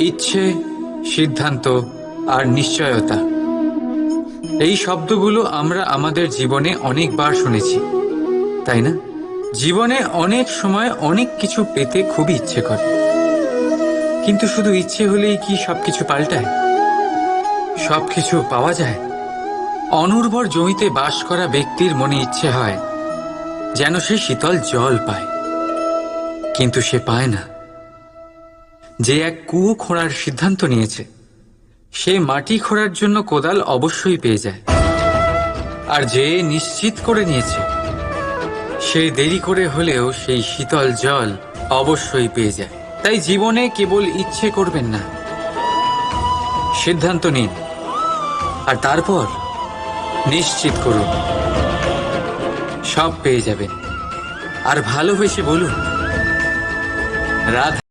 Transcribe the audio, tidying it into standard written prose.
ইচ্ছে, সিদ্ধান্ত আর নিশ্চয়তা, এই শব্দগুলো আমরা আমাদের জীবনে অনেকবার শুনেছি, তাই না? জীবনে অনেক সময় অনেক কিছু পেতে খুবই ইচ্ছে করে, কিন্তু শুধু ইচ্ছে হলেই কি সবকিছু পাল্টায়? সবকিছু পাওয়া যায়? অনুর্বর জমিতে বাস করা ব্যক্তির মনে ইচ্ছে হয় যেন সে শীতল জল পায়, কিন্তু সে পায় না। যে এক কুয়ো খোঁড়ার সিদ্ধান্ত নিয়েছে, সে মাটি খোঁড়ার জন্য কোদাল অবশ্যই পেয়ে যায়। আর যে নিশ্চিত করে নিয়েছে, সে দেরি করে হলেও সেই শীতল জল অবশ্যই পেয়ে যায়। তাই জীবনে কেবল ইচ্ছে করবেন না, সিদ্ধান্ত নিন আর তারপর নিশ্চিত করুন, সব পেয়ে যাবেন। আর ভালোবেসে বলুন, রাধা।